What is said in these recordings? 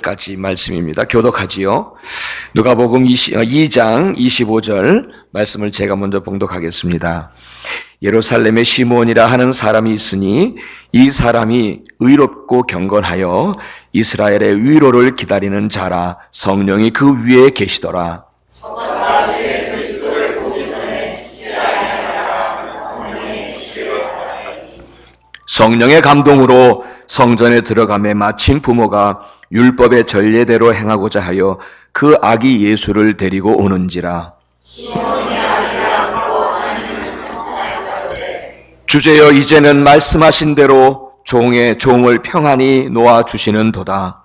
까지 말씀입니다. 교독하지요. 누가복음 2장 25절 말씀을 제가 먼저 봉독하겠습니다. 예루살렘에 시몬이라 하는 사람이 있으니 이 사람이 의롭고 경건하여 이스라엘의 위로를 기다리는 자라. 성령이 그 위에 계시더라. 성령의 감동으로 성전에 들어가매 마침 부모가 율법의 전례대로 행하고자 하여 그 아기 예수를 데리고 오는지라. 주제여, 이제는 말씀하신 대로 종을 평안히 놓아주시는도다.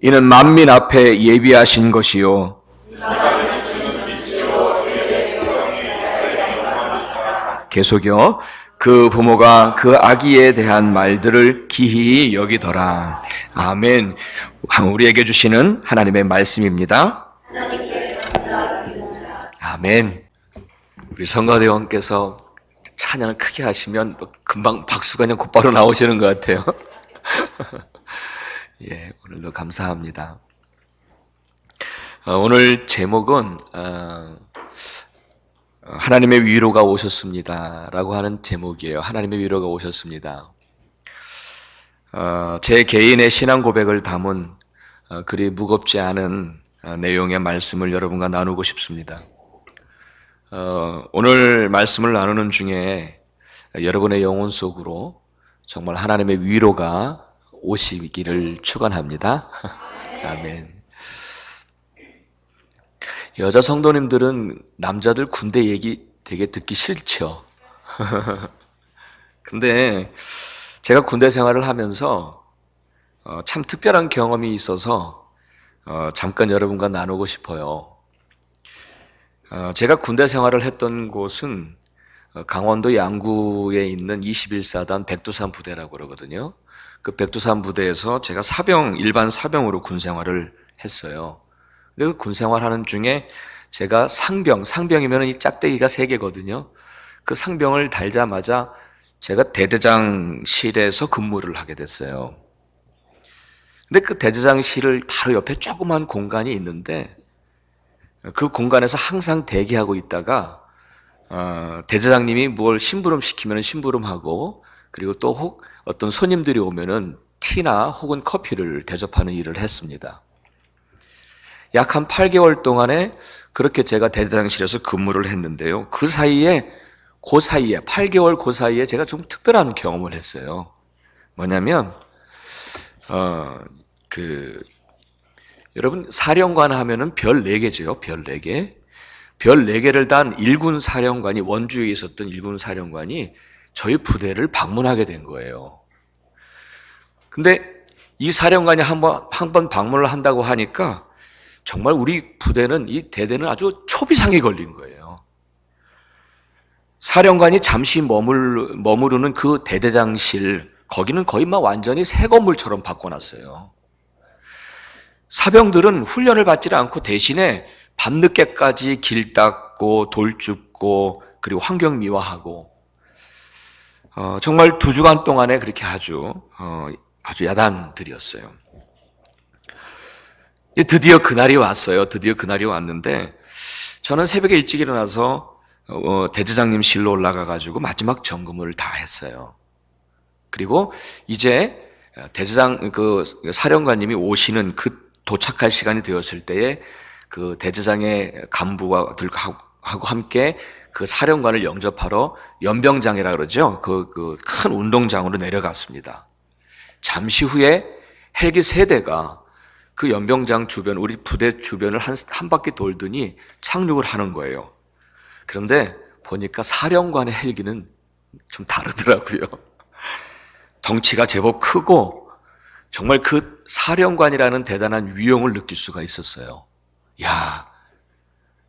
이는 만민 앞에 예비하신 것이요 계속이요 그 부모가 그 아기에 대한 말들을 기히 여기더라. 아멘. 우리에게 주시는 하나님의 말씀입니다. 아멘. 우리 성가대원께서 찬양을 크게 하시면 금방 박수가 그냥 곧바로 나오시는 것 같아요. 예, 오늘도 감사합니다. 오늘 제목은 하나님의 위로가 오셨습니다 라고 하는 제목이에요. 하나님의 위로가 오셨습니다. 제 개인의 신앙 고백을 담은 그리 무겁지 않은 내용의 말씀을 여러분과 나누고 싶습니다. 오늘 말씀을 나누는 중에 여러분의 영혼 속으로 정말 하나님의 위로가 오시기를 축원합니다. 아멘. 여자 성도님들은 남자들 군대 얘기 되게 듣기 싫죠. 근데 제가 군대 생활을 하면서 참 특별한 경험이 있어서 잠깐 여러분과 나누고 싶어요. 제가 군대 생활을 했던 곳은 강원도 양구에 있는 21사단 백두산 부대라고 그러거든요. 그 백두산 부대에서 제가 일반 사병으로 군 생활을 했어요. 근데 그 군 생활하는 중에 제가 상병이면 이 짝대기가 3개거든요. 그 상병을 달자마자 제가 대대장실에서 근무를 하게 됐어요. 근데 그 대대장실을 바로 옆에 조그만 공간이 있는데 그 공간에서 항상 대기하고 있다가 대대장님이 뭘 심부름 시키면 심부름하고, 그리고 또 어떤 손님들이 오면은 티나 혹은 커피를 대접하는 일을 했습니다. 약 한 8개월 동안에 그렇게 제가 대대장실에서 근무를 했는데요. 그 사이에 8개월 그 사이에 제가 좀 특별한 경험을 했어요. 뭐냐면 여러분 사령관 하면은 별 4개죠. 별 4개. 별 4개를 단 일군 사령관이, 원주에 있었던 일군 사령관이 저희 부대를 방문하게 된 거예요. 근데 이 사령관이 한 번 방문을 한다고 하니까 정말 우리 부대는, 이 대대는 아주 초비상에 걸린 거예요. 사령관이 잠시 머무르는 그 대대장실, 거기는 거의 막 완전히 새 건물처럼 바꿔놨어요. 사병들은 훈련을 받지 않고 대신에 밤늦게까지 길 닦고 돌 줍고 그리고 환경 미화하고 정말 2주간 동안에 그렇게 아주 야단들이었어요. 드디어 그날이 왔어요. 드디어 그날이 왔는데 저는 새벽에 일찍 일어나서 대대장님 실로 올라가가지고 마지막 점검을 다 했어요. 그리고 이제 그 사령관님이 오시는 도착할 시간이 되었을 때에 그 대대장의 간부들하고 함께 그 사령관을 영접하러 연병장이라 그러죠. 그 큰 운동장으로 내려갔습니다. 잠시 후에 헬기 3대가 그 연병장 주변, 우리 부대 주변을 한 바퀴 돌더니 착륙을 하는 거예요. 그런데 보니까 사령관의 헬기는 좀 다르더라고요. 덩치가 제법 크고 정말 그 사령관이라는 대단한 위용을 느낄 수가 있었어요. 야,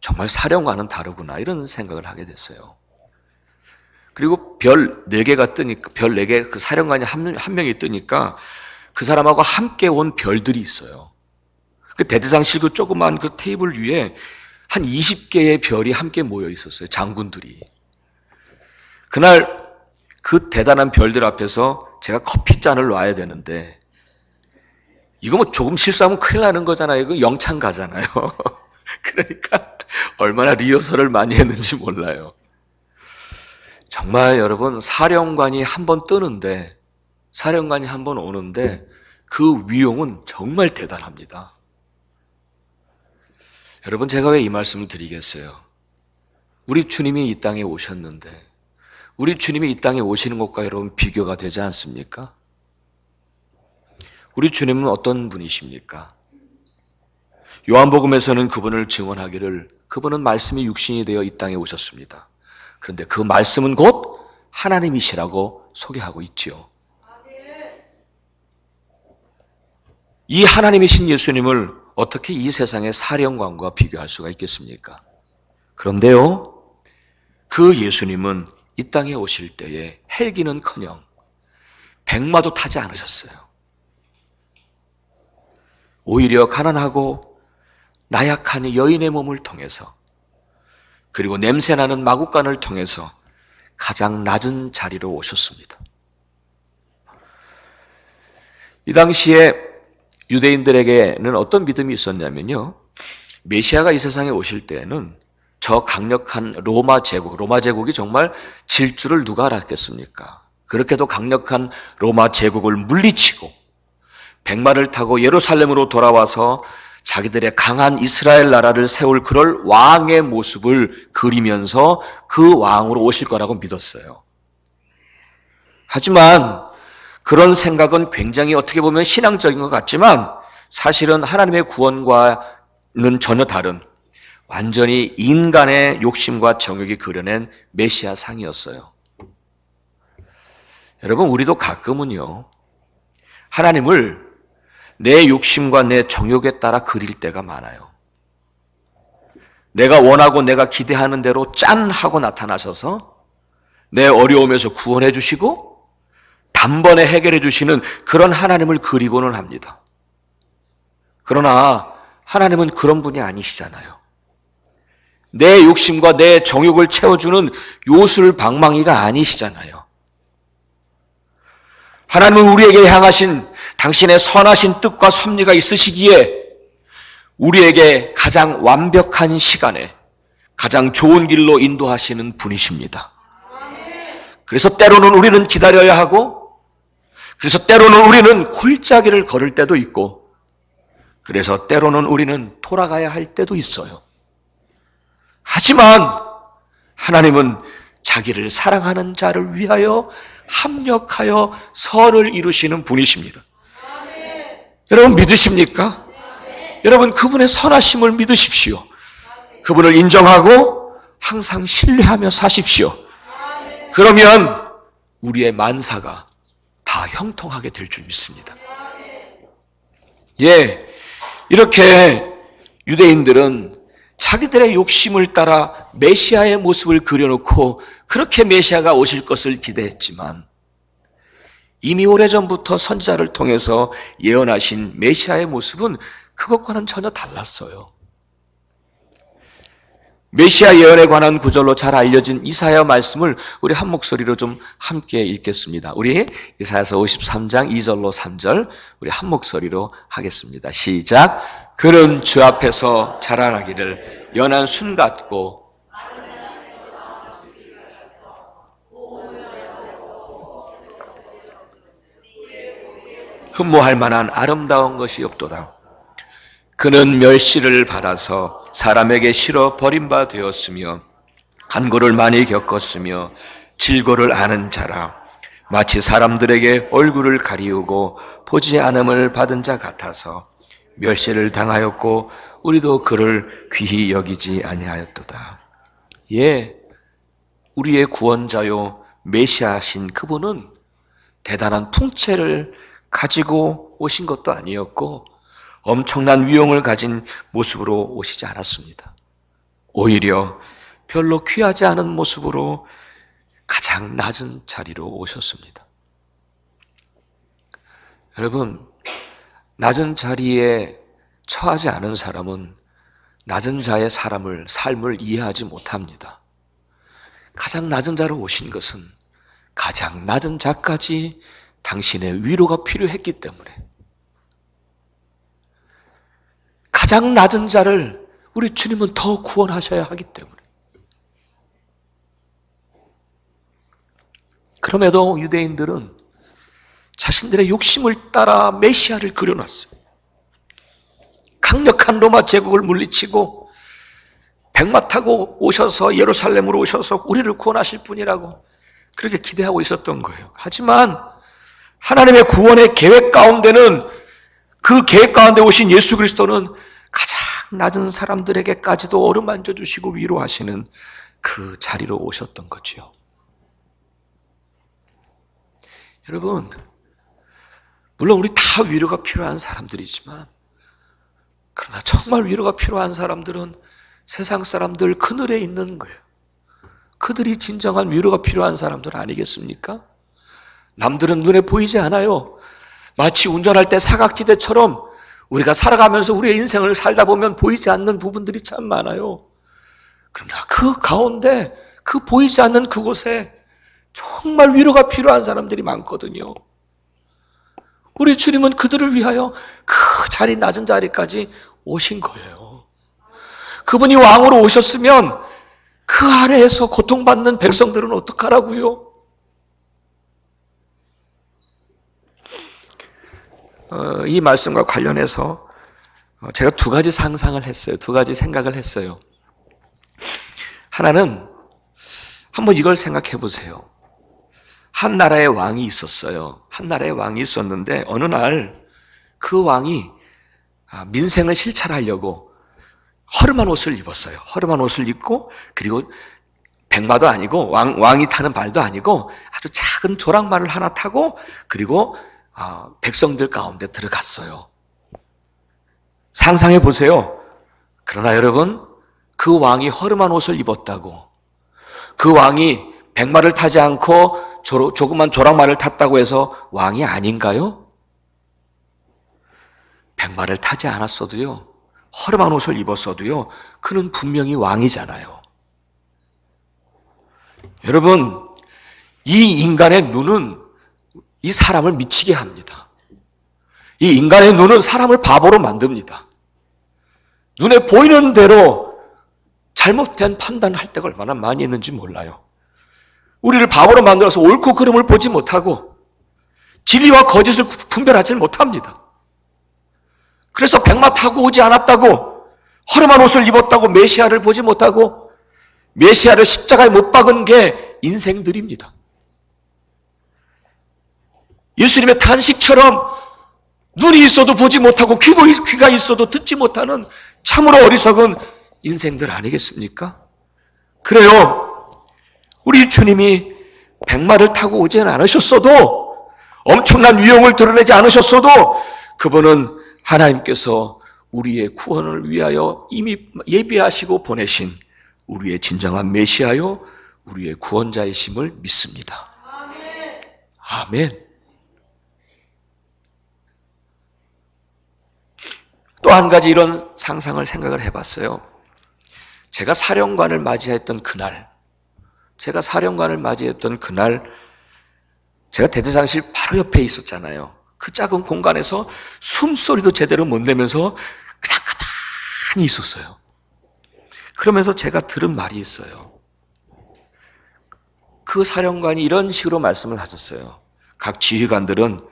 정말 사령관은 다르구나, 이런 생각을 하게 됐어요. 그리고 별 4개가 뜨니까, 별 4개, 그 사령관이 한 명이 뜨니까 그 사람하고 함께 온 별들이 있어요. 그 대대장실 그 조그만 그 테이블 위에 한 20개의 별이 함께 모여 있었어요. 장군들이. 그날 그 대단한 별들 앞에서 제가 커피잔을 놔야 되는데 이거 뭐 조금 실수하면 큰일 나는 거잖아요. 이거 영창 가잖아요. 그러니까 얼마나 리허설을 많이 했는지 몰라요. 정말 여러분, 사령관이 한 번 뜨는데, 사령관이 한 번 오는데 그 위용은 정말 대단합니다. 여러분, 제가 왜 이 말씀을 드리겠어요? 우리 주님이 이 땅에 오셨는데 우리 주님이 이 땅에 오시는 것과 여러분 비교가 되지 않습니까? 우리 주님은 어떤 분이십니까? 요한복음에서는 그분을 증언하기를 그분은 말씀이 육신이 되어 이 땅에 오셨습니다. 그런데 그 말씀은 곧 하나님이시라고 소개하고 있지요. 이 하나님이신 예수님을 어떻게 이 세상의 사령관과 비교할 수가 있겠습니까? 그런데요, 그 예수님은 이 땅에 오실 때에 헬기는커녕 백마도 타지 않으셨어요. 오히려 가난하고 나약한 여인의 몸을 통해서, 그리고 냄새나는 마구간을 통해서 가장 낮은 자리로 오셨습니다. 이 당시에 유대인들에게는 어떤 믿음이 있었냐면요, 메시아가 이 세상에 오실 때에는 저 강력한 로마 제국이 정말 질 줄을 누가 알았겠습니까? 그렇게도 강력한 로마 제국을 물리치고 백마를 타고 예루살렘으로 돌아와서 자기들의 강한 이스라엘 나라를 세울 그럴 왕의 모습을 그리면서 그 왕으로 오실 거라고 믿었어요. 하지만 그런 생각은 굉장히 어떻게 보면 신앙적인 것 같지만 사실은 하나님의 구원과는 전혀 다른 완전히 인간의 욕심과 정욕이 그려낸 메시아 상이었어요. 여러분, 우리도 가끔은요, 하나님을 내 욕심과 내 정욕에 따라 그릴 때가 많아요. 내가 원하고 내가 기대하는 대로 짠 하고 나타나셔서 내 어려움에서 구원해 주시고 단번에 해결해 주시는 그런 하나님을 그리고는 합니다. 그러나 하나님은 그런 분이 아니시잖아요. 내 욕심과 내 정욕을 채워주는 요술방망이가 아니시잖아요. 하나님은 우리에게 향하신 당신의 선하신 뜻과 섭리가 있으시기에 우리에게 가장 완벽한 시간에 가장 좋은 길로 인도하시는 분이십니다. 그래서 때로는 우리는 기다려야 하고, 그래서 때로는 우리는 골짜기를 걸을 때도 있고, 그래서 때로는 우리는 돌아가야 할 때도 있어요. 하지만 하나님은 자기를 사랑하는 자를 위하여 합력하여 선을 이루시는 분이십니다. 여러분 믿으십니까? 여러분 그분의 선하심을 믿으십시오. 그분을 인정하고 항상 신뢰하며 사십시오. 그러면 우리의 만사가 다 형통하게 될 줄 믿습니다. 예, 이렇게 유대인들은 자기들의 욕심을 따라 메시아의 모습을 그려놓고 그렇게 메시아가 오실 것을 기대했지만 이미 오래전부터 선지자를 통해서 예언하신 메시아의 모습은 그것과는 전혀 달랐어요. 메시아 예언에 관한 구절로 잘 알려진 이사야 말씀을 우리 한 목소리로 좀 함께 읽겠습니다. 우리 이사야서 53장 2절로 3절 우리 한 목소리로 하겠습니다. 시작. 그는 주 앞에서 자라나기를 연한 순 같고 흠모할 만한 아름다운 것이 없도다. 그는 멸시를 받아서 사람에게 실어 버림바 되었으며 간고를 많이 겪었으며 질고를 아는 자라. 마치 사람들에게 얼굴을 가리우고 보지 않음을 받은 자 같아서 멸시를 당하였고 우리도 그를 귀히 여기지 아니하였도다. 예, 우리의 구원자요 메시아신 그분은 대단한 풍채를 가지고 오신 것도 아니었고 엄청난 위용을 가진 모습으로 오시지 않았습니다. 오히려 별로 귀하지 않은 모습으로 가장 낮은 자리로 오셨습니다. 여러분, 낮은 자리에 처하지 않은 사람은 낮은 자의 삶을 이해하지 못합니다. 가장 낮은 자로 오신 것은 가장 낮은 자까지 당신의 위로가 필요했기 때문에 가장 낮은 자를 우리 주님은 더 구원하셔야 하기 때문에 그럼에도 유대인들은 자신들의 욕심을 따라 메시아를 그려놨어요. 강력한 로마 제국을 물리치고 백마 타고 오셔서 예루살렘으로 오셔서 우리를 구원하실 분이라고 그렇게 기대하고 있었던 거예요. 하지만 하나님의 구원의 계획 가운데는 그 계획 가운데 오신 예수 그리스도는 가장 낮은 사람들에게까지도 어루만져 주시고 위로하시는 그 자리로 오셨던 거지요. 여러분, 물론 우리 다 위로가 필요한 사람들이지만 그러나 정말 위로가 필요한 사람들은 세상 사람들 그늘에 있는 거예요. 그들이 진정한 위로가 필요한 사람들 아니겠습니까? 남들은 눈에 보이지 않아요. 마치 운전할 때 사각지대처럼 우리가 살아가면서 우리의 인생을 살다 보면 보이지 않는 부분들이 참 많아요. 그러나 그 가운데 그 보이지 않는 그곳에 정말 위로가 필요한 사람들이 많거든요. 우리 주님은 그들을 위하여 그 자리 낮은 자리까지 오신 거예요. 그분이 왕으로 오셨으면 그 아래에서 고통받는 백성들은 어떡하라고요? 이 말씀과 관련해서 제가 두 가지 상상을 했어요. 두 가지 생각을 했어요. 하나는 한번 이걸 생각해 보세요. 한 나라의 왕이 있었어요. 한 나라의 왕이 있었는데 어느 날 그 왕이 민생을 실찰하려고 허름한 옷을 입었어요. 허름한 옷을 입고 그리고 백마도 아니고 왕이 타는 말도 아니고 아주 작은 조랑말을 하나 타고 그리고 백성들 가운데 들어갔어요. 상상해 보세요. 그러나 여러분, 그 왕이 허름한 옷을 입었다고 그 왕이 백마를 타지 않고 조그만 조랑말을 탔다고 해서 왕이 아닌가요? 백마를 타지 않았어도요, 허름한 옷을 입었어도요, 그는 분명히 왕이잖아요. 여러분, 이 인간의 눈은 이 사람을 미치게 합니다. 이 인간의 눈은 사람을 바보로 만듭니다. 눈에 보이는 대로 잘못된 판단할 때가 얼마나 많이 있는지 몰라요. 우리를 바보로 만들어서 옳고 그름을 보지 못하고 진리와 거짓을 분별하지 못합니다. 그래서 백마 타고 오지 않았다고, 허름한 옷을 입었다고 메시아를 보지 못하고 메시아를 십자가에 못 박은 게 인생들입니다. 예수님의 탄식처럼 눈이 있어도 보지 못하고 귀가 있어도 듣지 못하는 참으로 어리석은 인생들 아니겠습니까? 그래요. 우리 주님이 백마를 타고 오지는 않으셨어도, 엄청난 위용을 드러내지 않으셨어도 그분은 하나님께서 우리의 구원을 위하여 이미 예비하시고 보내신 우리의 진정한 메시아요, 우리의 구원자이심을 믿습니다. 아멘. 또 한 가지 이런 상상을 생각을 해봤어요. 제가 사령관을 맞이했던 그날, 제가 대대장실 바로 옆에 있었잖아요. 그 작은 공간에서 숨소리도 제대로 못 내면서 그냥 가만히 있었어요. 그러면서 제가 들은 말이 있어요. 그 사령관이 이런 식으로 말씀을 하셨어요. 각 지휘관들은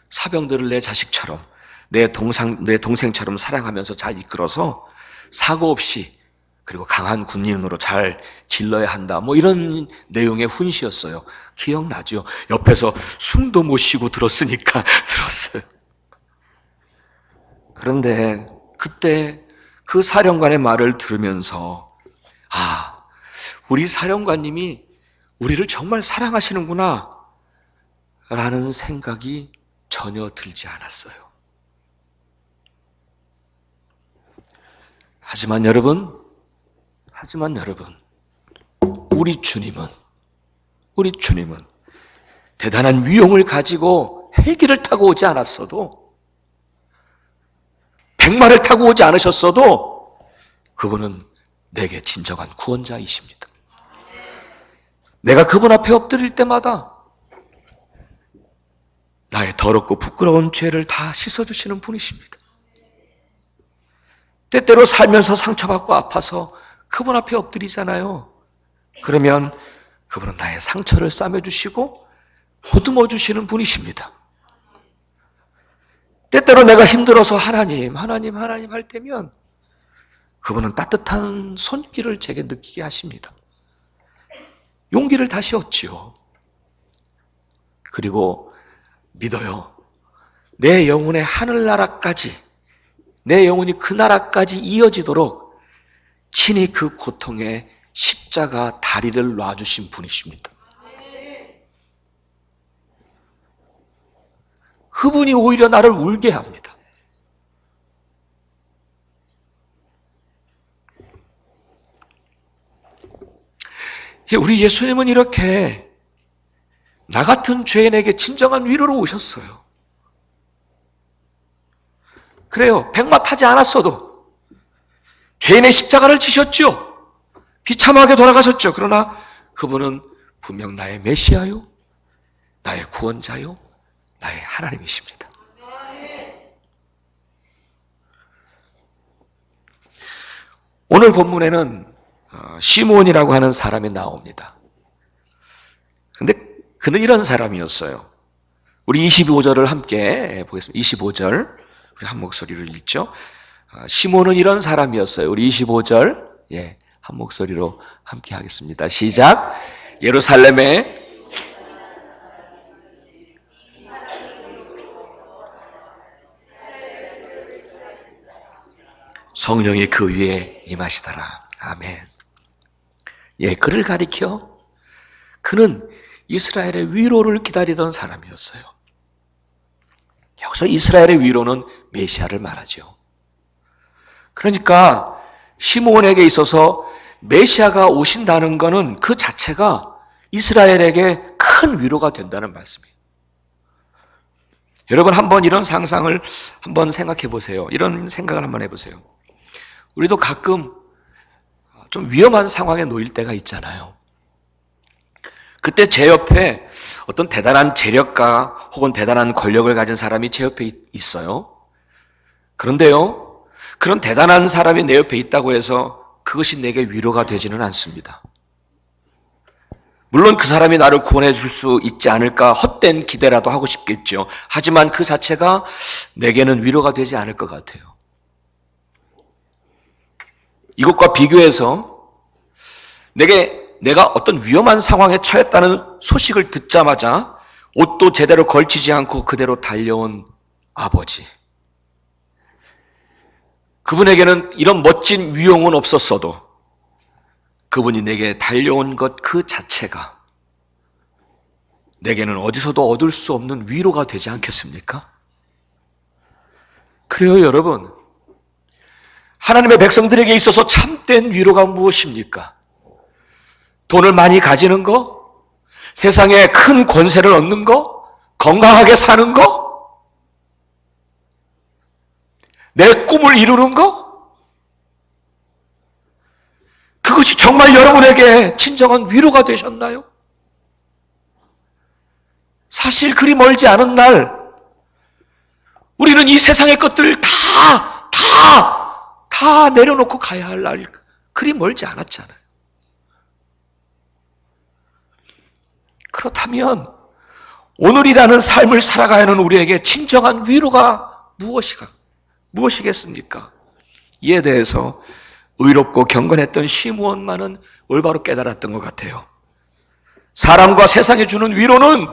사병들을 내 자식처럼, 내 동생처럼 사랑하면서 잘 이끌어서 사고 없이 그리고 강한 군인으로 잘 길러야 한다. 뭐 이런 내용의 훈시였어요. 기억나죠? 옆에서 숨도 못 쉬고 들었으니까 들었어요. 그런데 그때 그 사령관의 말을 들으면서 우리 사령관님이 우리를 정말 사랑하시는구나 라는 생각이 전혀 들지 않았어요. 하지만 여러분, 우리 주님은 대단한 위용을 가지고 헬기를 타고 오지 않았어도, 백마를 타고 오지 않으셨어도 그분은 내게 진정한 구원자이십니다. 내가 그분 앞에 엎드릴 때마다 나의 더럽고 부끄러운 죄를 다 씻어주시는 분이십니다. 때때로 살면서 상처받고 아파서 그분 앞에 엎드리잖아요. 그러면 그분은 나의 상처를 싸매주시고 보듬어 주시는 분이십니다. 때때로 내가 힘들어서 하나님 할 때면 그분은 따뜻한 손길을 제게 느끼게 하십니다. 용기를 다시 얻지요. 그리고 믿어요. 내 영혼의 하늘나라까지, 내 영혼이 그 나라까지 이어지도록 친히 그 고통에 십자가 다리를 놔주신 분이십니다. 그분이 오히려 나를 울게 합니다. 우리 예수님은 이렇게 나 같은 죄인에게 진정한 위로로 오셨어요. 그래요. 백마타지 않았어도 죄인의 십자가를 지셨죠. 비참하게 돌아가셨죠. 그러나 그분은 분명 나의 메시아요, 나의 구원자요, 나의 하나님이십니다. 오늘 본문에는 시므온이라고 하는 사람이 나옵니다. 근데 그는 이런 사람이었어요. 우리 25절을 함께 보겠습니다. 25절 우리 한 목소리로 읽죠. 시므온은 이런 사람이었어요. 우리 25절 한 목소리로 함께 하겠습니다. 시작. 예루살렘에 성령이 그 위에 임하시더라. 아멘. 그를 가리켜 그는 이스라엘의 위로를 기다리던 사람이었어요. 여기서 이스라엘의 위로는 메시아를 말하죠. 그러니까 시므온에게 있어서 메시아가 오신다는 것은 그 자체가 이스라엘에게 큰 위로가 된다는 말씀이에요. 여러분 한번 이런 상상을 한번 생각해 보세요. 이런 생각을 한번 해보세요. 우리도 가끔 좀 위험한 상황에 놓일 때가 있잖아요. 그때 제 옆에 어떤 대단한 재력가 혹은 대단한 권력을 가진 사람이 제 옆에 있어요. 그런데요, 그런 대단한 사람이 내 옆에 있다고 해서 그것이 내게 위로가 되지는 않습니다. 물론 그 사람이 나를 구원해 줄 수 있지 않을까 헛된 기대라도 하고 싶겠죠. 하지만 그 자체가 내게는 위로가 되지 않을 것 같아요. 이것과 비교해서 내가 어떤 위험한 상황에 처했다는 소식을 듣자마자 옷도 제대로 걸치지 않고 그대로 달려온 아버지. 그분에게는 이런 멋진 위용은 없었어도 그분이 내게 달려온 것 그 자체가 내게는 어디서도 얻을 수 없는 위로가 되지 않겠습니까? 그래요, 여러분. 하나님의 백성들에게 있어서 참된 위로가 무엇입니까? 돈을 많이 가지는 거? 세상에 큰 권세를 얻는 거? 건강하게 사는 거? 내 꿈을 이루는 거? 그것이 정말 여러분에게 진정한 위로가 되셨나요? 사실 그리 멀지 않은 날 우리는 이 세상의 것들을 다 내려놓고 가야 할 날 그리 멀지 않았잖아요. 그렇다면 오늘이라는 삶을 살아가야 하는 우리에게 진정한 위로가 무엇이겠습니까? 이에 대해서 의롭고 경건했던 시므온만은 올바로 깨달았던 것 같아요. 사람과 세상이 주는 위로는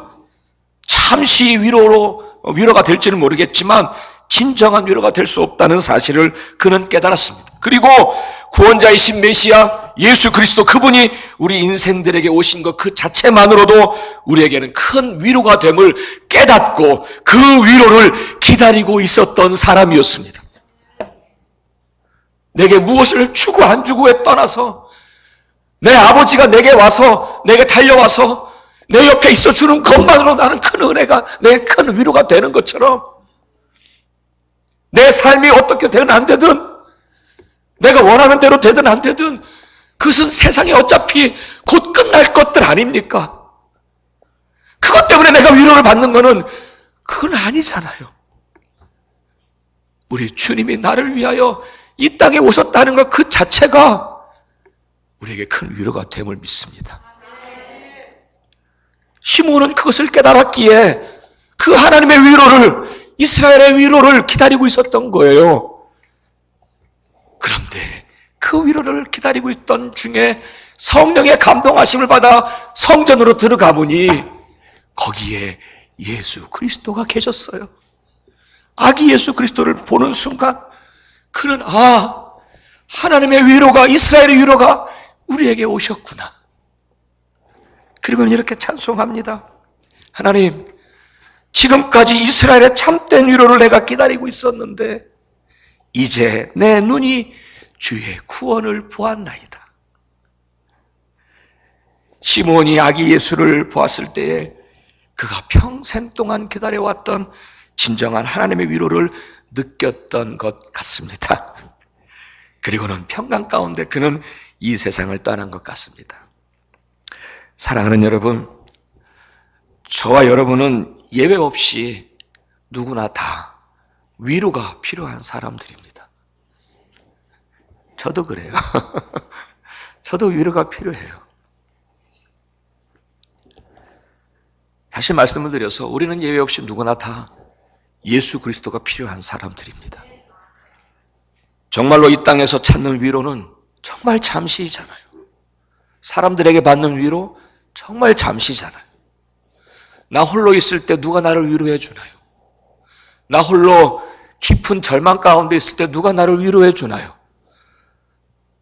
잠시 위로가 될지는 모르겠지만 진정한 위로가 될 수 없다는 사실을 그는 깨달았습니다. 그리고 구원자이신 메시아 예수 그리스도 그분이 우리 인생들에게 오신 것 그 자체만으로도 우리에게는 큰 위로가 됨을 깨닫고 그 위로를 기다리고 있었던 사람이었습니다. 내게 무엇을 주고 안 주고에 떠나서 내 아버지가 내게 달려와서 내 옆에 있어주는 것만으로 나는 큰 은혜가, 내 큰 위로가 되는 것처럼 내 삶이 어떻게 되든 안 되든 내가 원하는 대로 되든 안 되든 그것은 세상에 어차피 곧 끝날 것들 아닙니까? 그것 때문에 내가 위로를 받는 거는 그건 아니잖아요. 우리 주님이 나를 위하여 이 땅에 오셨다는 것 그 자체가 우리에게 큰 위로가 됨을 믿습니다. 시므온은 그것을 깨달았기에 그 하나님의 위로를, 이스라엘의 위로를 기다리고 있었던 거예요. 그런데 그 위로를 기다리고 있던 중에 성령의 감동하심을 받아 성전으로 들어가 보니 거기에 예수 그리스도가 계셨어요. 아기 예수 그리스도를 보는 순간 그는 하나님의 위로가, 이스라엘의 위로가 우리에게 오셨구나. 그리고는 이렇게 찬송합니다. 하나님, 지금까지 이스라엘의 참된 위로를 내가 기다리고 있었는데 이제 내 눈이 주의 구원을 보았나이다. 시므온이 아기 예수를 보았을 때에 그가 평생 동안 기다려왔던 진정한 하나님의 위로를 느꼈던 것 같습니다. 그리고는 평강 가운데 그는 이 세상을 떠난 것 같습니다. 사랑하는 여러분, 저와 여러분은 예외 없이 누구나 다 위로가 필요한 사람들입니다. 저도 그래요. 저도 위로가 필요해요. 다시 말씀을 드려서 우리는 예외 없이 누구나 다 예수 그리스도가 필요한 사람들입니다. 정말로 이 땅에서 찾는 위로는 정말 잠시잖아요. 사람들에게 받는 위로 정말 잠시잖아요. 나 홀로 있을 때 누가 나를 위로해 주나요? 나 홀로 깊은 절망 가운데 있을 때 누가 나를 위로해 주나요?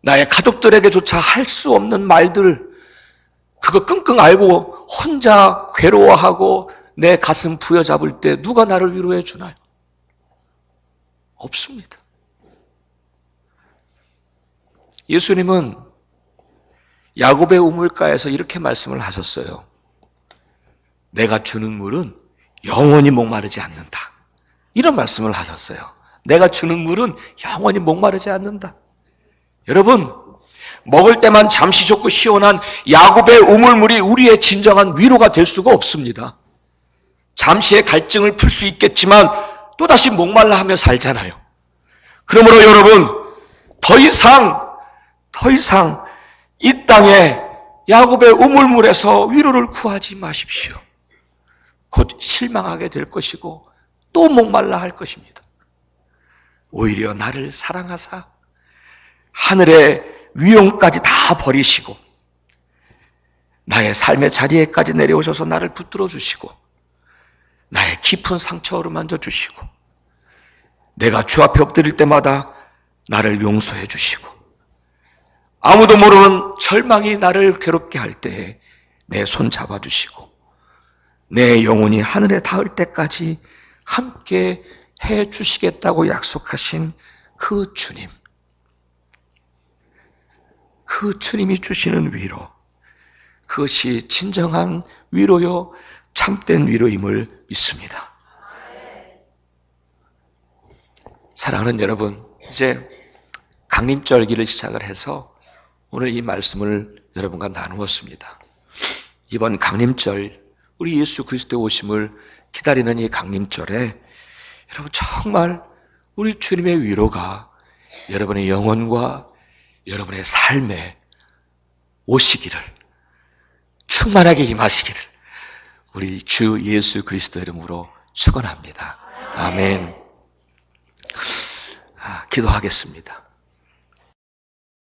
나의 가족들에게조차 할 수 없는 말들, 그거 끙끙 앓고 혼자 괴로워하고 내 가슴 부여잡을 때 누가 나를 위로해 주나요? 없습니다. 예수님은 야곱의 우물가에서 이렇게 말씀을 하셨어요. 내가 주는 물은 영원히 목마르지 않는다. 이런 말씀을 하셨어요. 내가 주는 물은 영원히 목마르지 않는다. 여러분, 먹을 때만 잠시 좋고 시원한 야곱의 우물물이 우리의 진정한 위로가 될 수가 없습니다. 잠시의 갈증을 풀 수 있겠지만 또다시 목말라 하며 살잖아요. 그러므로 여러분, 더 이상 이 땅에 야곱의 우물물에서 위로를 구하지 마십시오. 곧 실망하게 될 것이고 또 목말라 할 것입니다. 오히려 나를 사랑하사 하늘의 위용까지 다 버리시고 나의 삶의 자리에까지 내려오셔서 나를 붙들어 주시고 나의 깊은 상처를 만져주시고 내가 주 앞에 엎드릴 때마다 나를 용서해 주시고 아무도 모르는 절망이 나를 괴롭게 할 때에 내 손 잡아주시고 내 영혼이 하늘에 닿을 때까지 함께 해 주시겠다고 약속하신 그 주님, 그 주님이 주시는 위로, 그것이 진정한 위로요 참된 위로임을 믿습니다. 사랑하는 여러분, 이제 강림절기를 시작을 해서 오늘 이 말씀을 여러분과 나누었습니다. 이번 강림절, 우리 예수 그리스도의 오심을 기다리는 이 강림절에 여러분 정말 우리 주님의 위로가 여러분의 영혼과 여러분의 삶에 오시기를, 충만하게 임하시기를 우리 주 예수 그리스도 이름으로 축원합니다. 아멘. 기도하겠습니다.